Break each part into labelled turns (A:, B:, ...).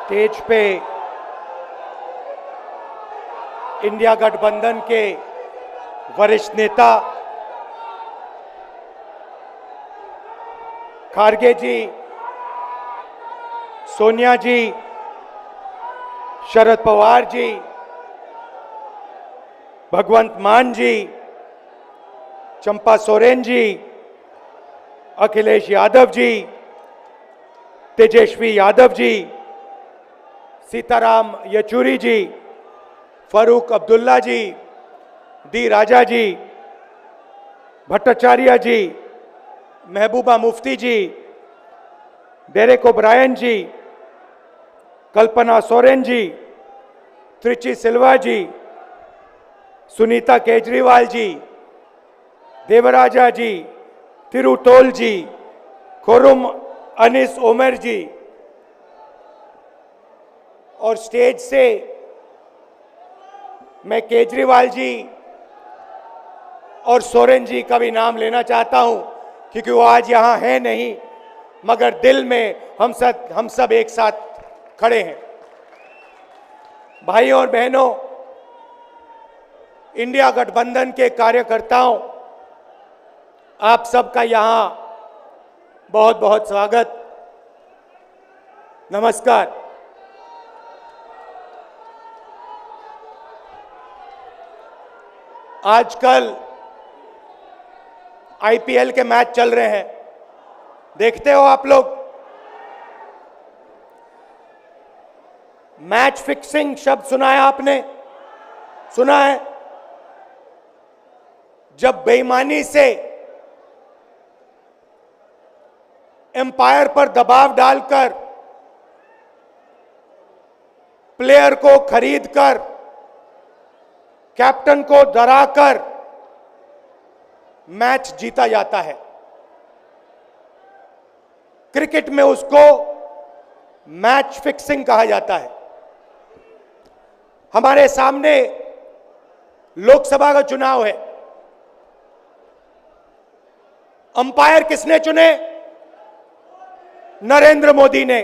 A: Stage पे India गठबंधन के वरिष्ठ नेता खारगे जी, सोनिया जी, शरद पवार जी, भगवंत मान जी, चंपा सोरेन जी, अखिलेश यादव जी, तेजस्वी यादव जी, सीताराम येचुरी जी, फारूक अब्दुल्ला जी, डी राजा जी, भट्टाचार्य जी, महबूबा मुफ्ती जी, डेरेक ओब्रायन जी, कल्पना सोरेन जी, त्रिची सिल्वा जी, सुनीता केजरीवाल जी, देवराजा जी, तिरुतोल जी, खुरुम अनिस उमर जी, और स्टेज से मैं केजरीवाल जी और सोरेन जी का भी नाम लेना चाहता हूं, क्योंकि वो आज यहां है नहीं, मगर दिल में हम सब एक साथ खड़े हैं। भाइयों और बहनों, इंडिया गठबंधन के कार्यकर्ताओं, आप सबका यहां बहुत बहुत स्वागत, नमस्कार। आजकल आईपीएल के मैच चल रहे हैं, देखते हो आप लोग। मैच फिक्सिंग शब्द सुना है आपने? सुना है? जब बेईमानी से एम्पायर पर दबाव डालकर प्लेयर को खरीदकर कैप्टन को डराकर मैच जीता जाता है। क्रिकेट में उसको मैच फिक्सिंग कहा जाता है। हमारे सामने लोकसभा का चुनाव है। अंपायर किसने चुने? नरेंद्र मोदी ने।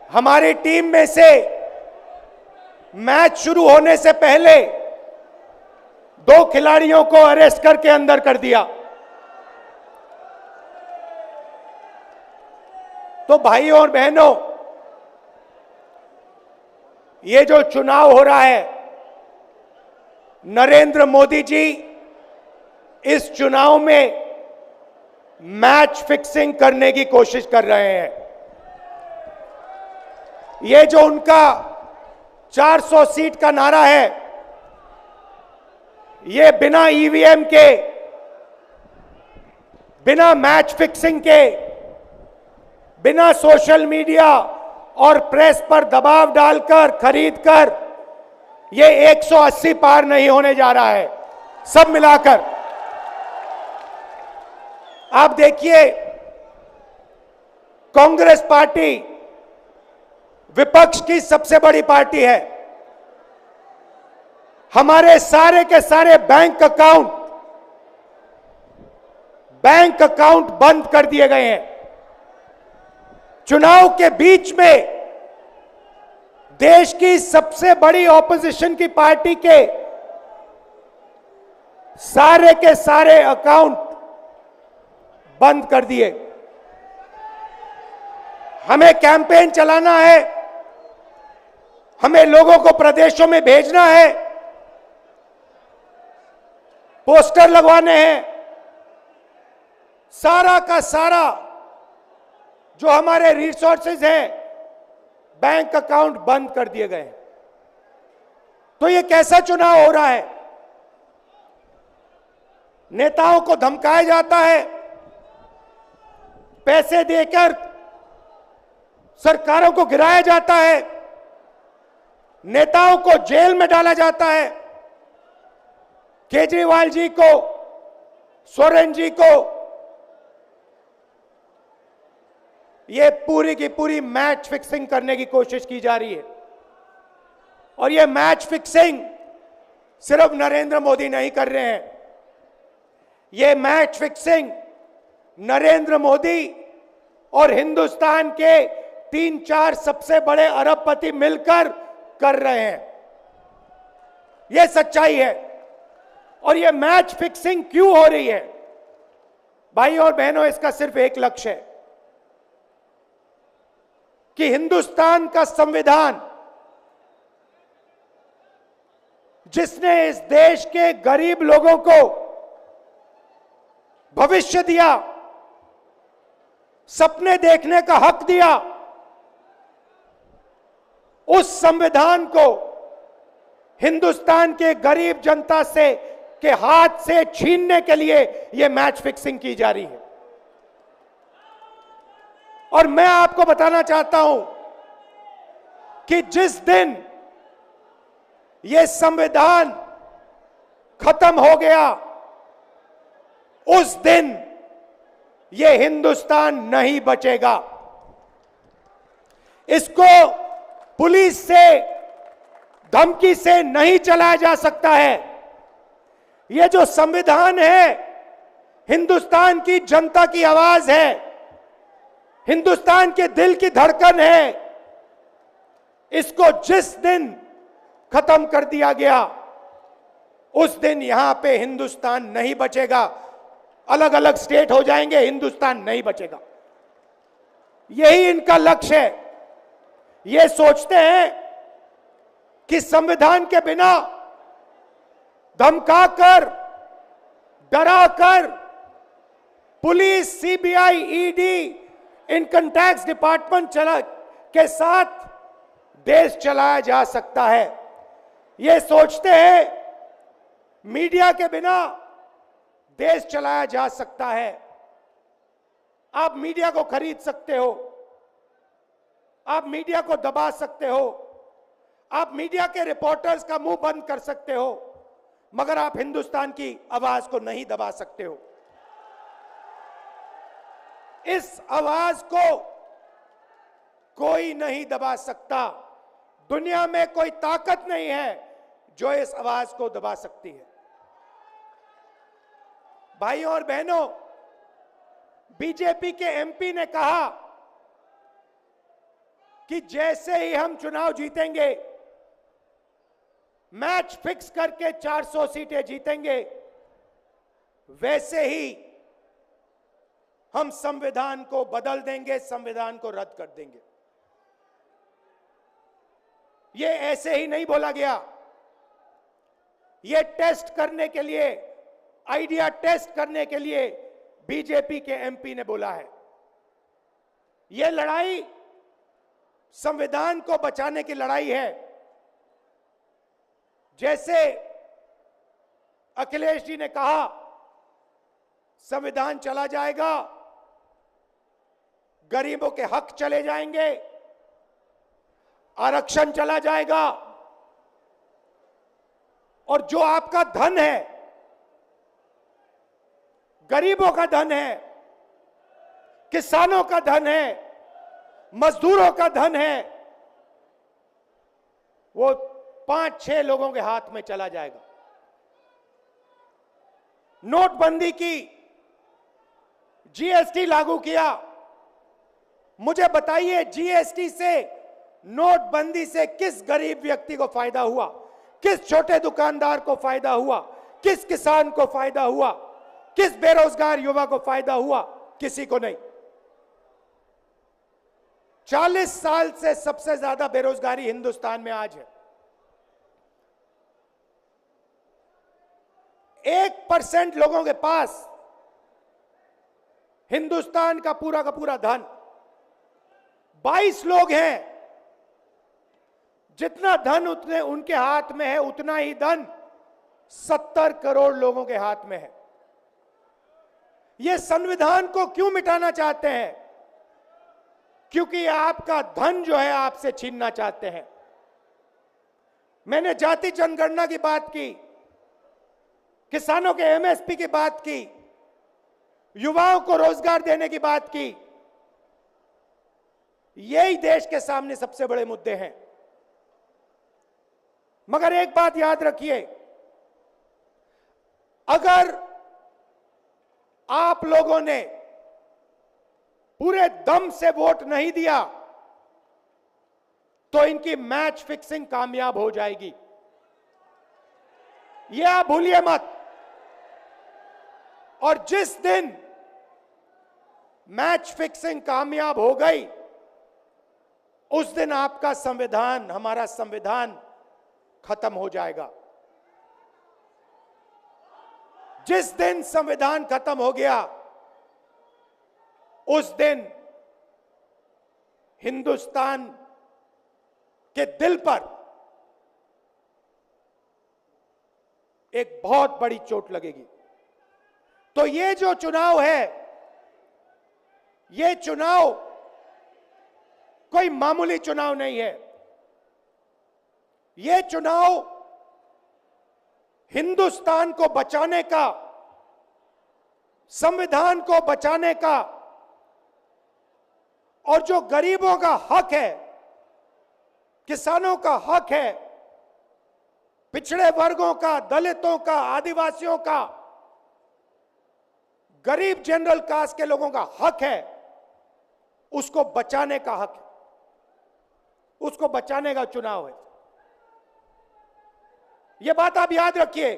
A: हमारी टीम में से मैच शुरू होने से पहले 2 खिलाड़ियों को अरेस्ट करके अंदर कर दिया। तो भाइयों और बहनों, ये जो चुनाव हो रहा है, नरेंद्र मोदी जी इस चुनाव में मैच फिक्सिंग करने की कोशिश कर रहे हैं। ये जो उनका 400 सीट का नारा है, ये बिना ईवीएम के, बिना मैच फिक्सिंग के, बिना सोशल मीडिया और प्रेस पर दबाव डालकर खरीदकर, ये 180 पार नहीं होने जा रहा है। सब मिलाकर आप देखिए, कांग्रेस पार्टी विपक्ष की सबसे बड़ी पार्टी है। हमारे सारे के सारे बैंक अकाउंट बंद कर दिए गए हैं। चुनाव के बीच में देश की सबसे बड़ी ऑपोजिशन की पार्टी के सारे अकाउंट बंद कर दिए। हमें कैंपेन चलाना है, हमें लोगों को प्रदेशों में भेजना है, पोस्टर लगवाने हैं। सारा का सारा जो हमारे रिसोर्सेज हैं, बैंक अकाउंट बंद कर दिए गए। तो ये कैसा चुनाव हो रहा है? नेताओं को धमकाया जाता है, पैसे देकर सरकारों को गिराया जाता है, नेताओं को जेल में डाला जाता है। केजरीवाल जी को, सोरेन जी को ये पूरी की पूरी मैच फिक्सिंग करने की कोशिश की जा रही है। और ये मैच फिक्सिंग सिर्फ नरेंद्र मोदी नहीं कर रहे हैं। ये मैच फिक्सिंग नरेंद्र मोदी और हिंदुस्तान के 3-4 सबसे बड़े अरबपति मिलकर कर रहे हैं। यह सच्चाई है। और यह मैच फिक्सिंग क्यों हो रही है? भाई और बहनों, इसका सिर्फ एक लक्ष्य है कि हिंदुस्तान का संविधान, जिसने इस देश के गरीब लोगों को भविष्य दिया, सपने देखने का हक दिया, उस संविधान को हिंदुस्तान के गरीब जनता से के हाथ से छीनने के लिए यह मैच फिक्सिंग की जा रही है। और मैं आपको बताना चाहता हूं कि जिस दिन यह संविधान खत्म हो गया, उस दिन यह हिंदुस्तान नहीं बचेगा। इसको पुलिस से, धमकी से नहीं चलाया जा सकता है। यह जो संविधान है, हिंदुस्तान की जनता की आवाज है, हिंदुस्तान के दिल की धड़कन है। इसको जिस दिन खत्म कर दिया गया, उस दिन यहां पे हिंदुस्तान नहीं बचेगा। अलग अलग स्टेट हो जाएंगे, हिंदुस्तान नहीं बचेगा। यही इनका लक्ष्य है। ये सोचते हैं कि संविधान के बिना धमकाकर, डराकर पुलिस, CBI, ED, income tax department के साथ देश चलाया जा सकता है। ये सोचते हैं मीडिया के बिना देश चलाया जा सकता है। आप मीडिया को खरीद सकते हो, आप मीडिया को दबा सकते हो, आप मीडिया के रिपोर्टर्स का मुंह बंद कर सकते हो, मगर आप हिंदुस्तान की आवाज को नहीं दबा सकते हो। इस आवाज को कोई नहीं दबा सकता। दुनिया में कोई ताकत नहीं है जो इस आवाज को दबा सकती है। भाइयों और बहनों, बीजेपी के एमपी ने कहा कि जैसे ही हम चुनाव जीतेंगे, मैच फिक्स करके 400 सीटें जीतेंगे, वैसे ही हम संविधान को बदल देंगे, संविधान को रद्द कर देंगे। ये ऐसे ही नहीं बोला गया। ये टेस्ट करने के लिए, आइडिया टेस्ट करने के लिए बीजेपी के एमपी ने बोला है। यह लड़ाई संविधान को बचाने की लड़ाई है। जैसे अखिलेश जी ने कहा, संविधान चला जाएगा, गरीबों के हक चले जाएंगे, आरक्षण चला जाएगा, और जो आपका धन है, गरीबों का धन है, किसानों का धन है, मजदूरों का धन है, वो 5-6 लोगों के हाथ में चला जाएगा। नोटबंदी की, जीएसटी लागू किया। मुझे बताइए, जीएसटी से, नोटबंदी से किस गरीब व्यक्ति को फायदा हुआ? किस छोटे दुकानदार को फायदा हुआ? किस किसान को फायदा हुआ? किस बेरोजगार युवा को फायदा हुआ? किसी को नहीं। 40 साल से सबसे ज्यादा बेरोजगारी हिंदुस्तान में आज है। 1% लोगों के पास हिंदुस्तान का पूरा धन, 22 लोग हैं। जितना धन उतने उनके हाथ में है, उतना ही धन 70 करोड़ लोगों के हाथ में है। ये संविधान को क्यों मिटाना चाहते हैं? क्योंकि आपका धन जो है आपसे छीनना चाहते हैं। मैंने जाति जनगणना की बात की, किसानों के एमएसपी की बात की, युवाओं को रोजगार देने की बात की। यही देश के सामने सबसे बड़े मुद्दे हैं। मगर एक बात याद रखिए, अगर आप लोगों ने पूरे दम से वोट नहीं दिया तो इनकी मैच फिक्सिंग कामयाब हो जाएगी। यह आप भूलिए मत। और जिस दिन मैच फिक्सिंग कामयाब हो गई, उस दिन आपका संविधान, हमारा संविधान खत्म हो जाएगा। जिस दिन संविधान खत्म हो गया, उस दिन हिंदुस्तान के दिल पर एक बहुत बड़ी चोट लगेगी। तो ये जो चुनाव है, ये चुनाव कोई मामूली चुनाव नहीं है। ये चुनाव हिंदुस्तान को बचाने का, संविधान को बचाने का, और जो गरीबों का हक है, किसानों का हक है, पिछड़े वर्गों का, दलितों का, आदिवासियों का, गरीब जनरल कास्ट के लोगों का हक है, उसको बचाने का हक है, उसको बचाने का चुनाव है। यह बात आप याद रखिए,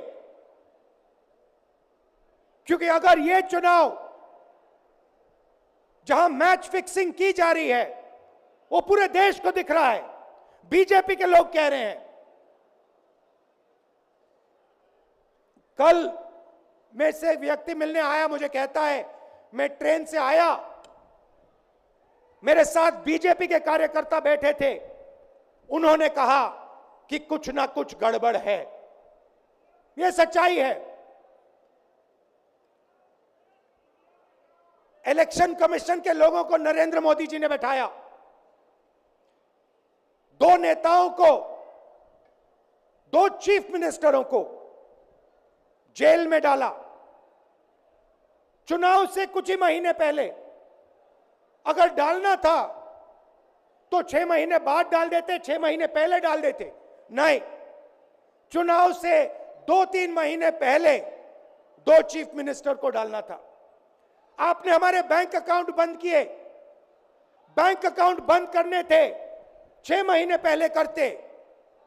A: क्योंकि अगर यह चुनाव जहां मैच फिक्सिंग की जा रही है, वो पूरे देश को दिख रहा है, बीजेपी के लोग कह रहे हैं। कल में से एक व्यक्ति मिलने आया, मुझे कहता है मैं ट्रेन से आया, मेरे साथ बीजेपी के कार्यकर्ता बैठे थे, उन्होंने कहा कि कुछ ना कुछ गड़बड़ है। यह सच्चाई है। इलेक्शन कमीशन के लोगों को नरेंद्र मोदी जी ने बैठाया, दो नेताओं को, दो चीफ मिनिस्टरों को जेल में डाला। चुनाव से कुछ ही महीने पहले अगर डालना था तो 6 महीने बाद डाल देते, 6 महीने पहले डाल देते। नहीं, चुनाव से 2-3 महीने पहले 2 चीफ मिनिस्टर को डालना था। आपने हमारे बैंक अकाउंट बंद किए। बैंक अकाउंट बंद करने थे, 6 महीने पहले करते,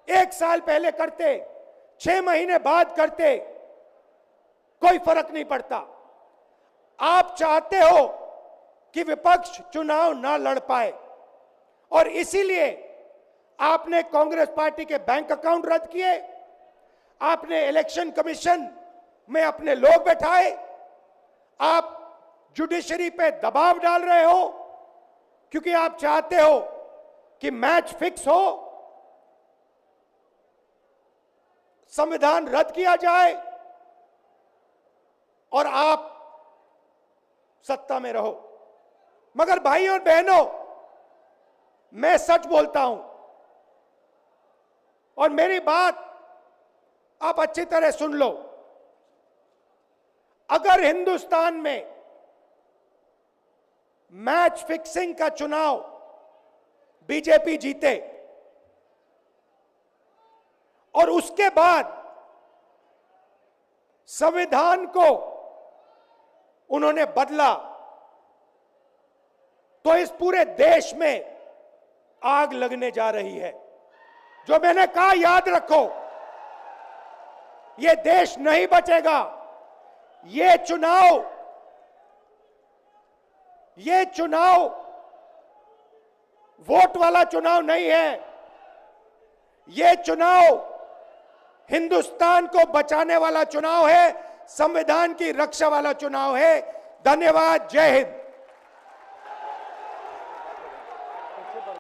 A: 1 साल पहले करते, 6 महीने बाद करते, कोई फर्क नहीं पड़ता। आप चाहते हो कि विपक्ष चुनाव ना लड़ पाए, और इसीलिए आपने कांग्रेस पार्टी के बैंक अकाउंट रद्द किए, आपने इलेक्शन कमीशन में अपने लोग बैठाए, आप जुडिशरी पे दबाव डाल रहे हो, क्योंकि आप चाहते हो कि मैच फिक्स हो, संविधान रद्द किया जाए और आप सत्ता में रहो। मगर भाई और बहनों, मैं सच बोलता हूं, और मेरी बात आप अच्छी तरह सुन लो। अगर हिंदुस्तान में मैच फिक्सिंग का चुनाव बीजेपी जीते और उसके बाद संविधान को उन्होंने बदला, तो इस पूरे देश में आग लगने जा रही है। जो मैंने कहा याद रखो, यह देश नहीं बचेगा। यह चुनाव वोट वाला चुनाव नहीं है। यह चुनाव हिंदुस्तान को बचाने वाला चुनाव है, संविधान की रक्षा वाला चुनाव है। धन्यवाद। जय हिंद।